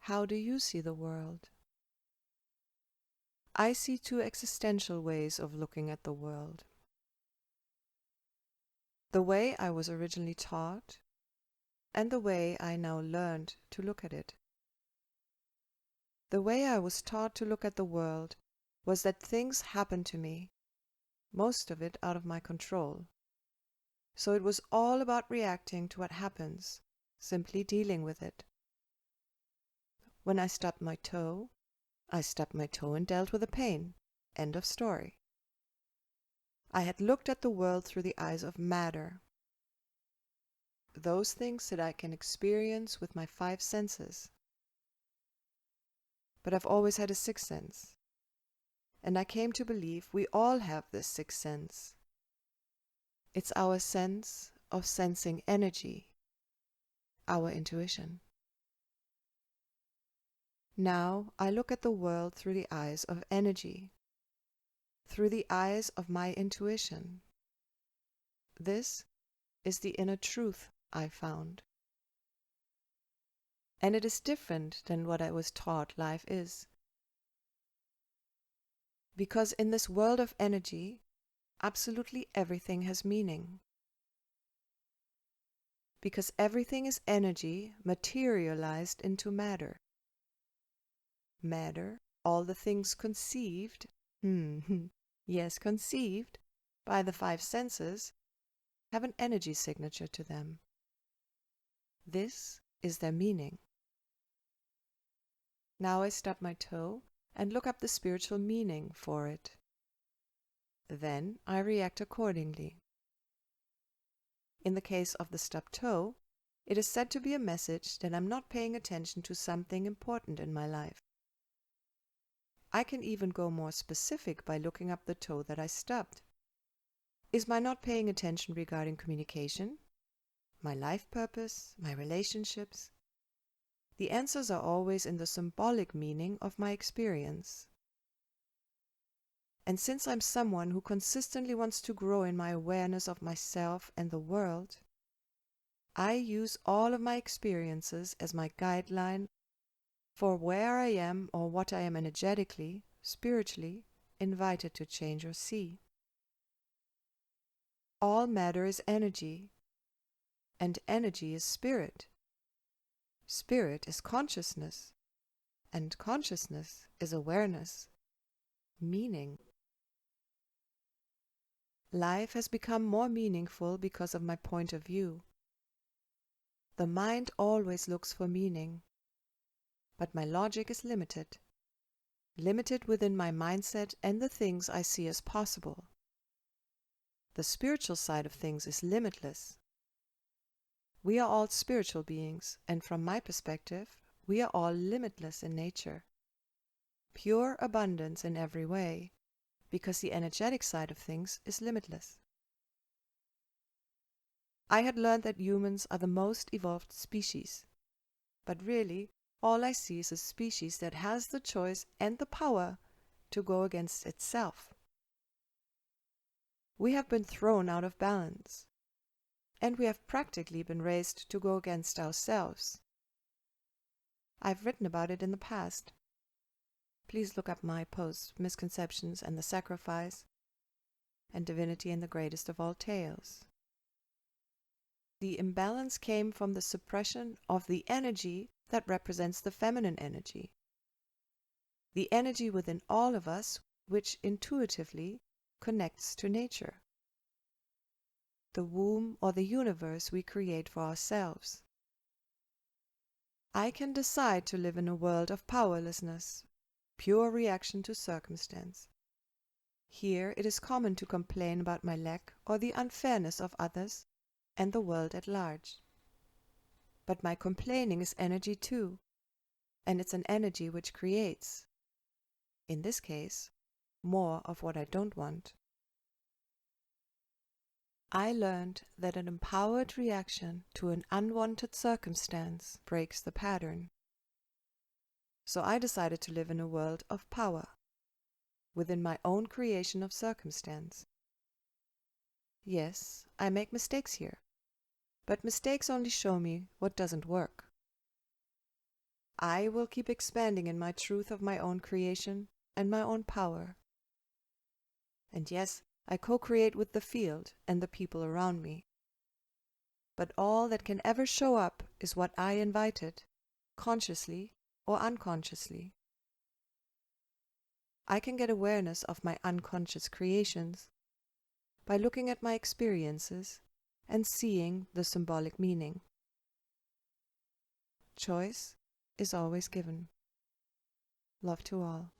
How do you see the world? I see two existential ways of looking at the world. The way I was originally taught, and the way I now learned to look at it. The way I was taught to look at the world was that things happen to me, most of it out of my control. So it was all about reacting to what happens, simply dealing with it. When I stubbed my toe, I stubbed my toe and dealt with the pain. End of story. I had looked at the world through the eyes of matter. Those things that I can experience with my 5 senses. But I've always had a 6th sense. And I came to believe we all have this 6th sense. It's our sense of sensing energy, our intuition. Now I look at the world through the eyes of energy, through the eyes of my intuition. This is the inner truth I found. And it is different than what I was taught life is. Because in this world of energy, absolutely everything has meaning. Because everything is energy materialized into matter. Matter, all the things conceived, yes, conceived, by the 5 senses, have an energy signature to them. This is their meaning. Now I stub my toe and look up the spiritual meaning for it. Then I react accordingly. In the case of the stubbed toe, it is said to be a message that I'm not paying attention to something important in my life. I can even go more specific by looking up the toe that I stubbed. Is my not paying attention regarding communication, my life purpose, my relationships? The answers are always in the symbolic meaning of my experience. And since I'm someone who consistently wants to grow in my awareness of myself and the world, I use all of my experiences as my guideline for where I am or what I am energetically, spiritually, invited to change or see. All matter is energy, and energy is spirit. Spirit is consciousness, and consciousness is awareness, meaning. Life has become more meaningful because of my point of view. The mind always looks for meaning, but my logic is limited. Limited within my mindset and the things I see as possible. The spiritual side of things is limitless. We are all spiritual beings, and from my perspective, we are all limitless in nature. Pure abundance in every way, because the energetic side of things is limitless. I had learned that humans are the most evolved species, but really, all I see is a species that has the choice and the power to go against itself. We have been thrown out of balance, and we have practically been raised to go against ourselves. I've written about it in the past. Please look up my posts, Misconceptions and the Sacrifice, and Divinity in the Greatest of All Tales. The imbalance came from the suppression of the energy that represents the feminine energy. The energy within all of us which intuitively connects to nature. The womb or the universe we create for ourselves. I can decide to live in a world of powerlessness, pure reaction to circumstance. Here it is common to complain about my lack or the unfairness of others and the world at large. But my complaining is energy too, and it's an energy which creates, in this case, more of what I don't want. I learned that an empowered reaction to an unwanted circumstance breaks the pattern. So I decided to live in a world of power, within my own creation of circumstance. Yes, I make mistakes here, but mistakes only show me what doesn't work. I will keep expanding in my truth of my own creation and my own power. And yes, I co-create with the field and the people around me. But all that can ever show up is what I invited, consciously or unconsciously. I can get awareness of my unconscious creations by looking at my experiences and seeing the symbolic meaning. Choice is always given. Love to all.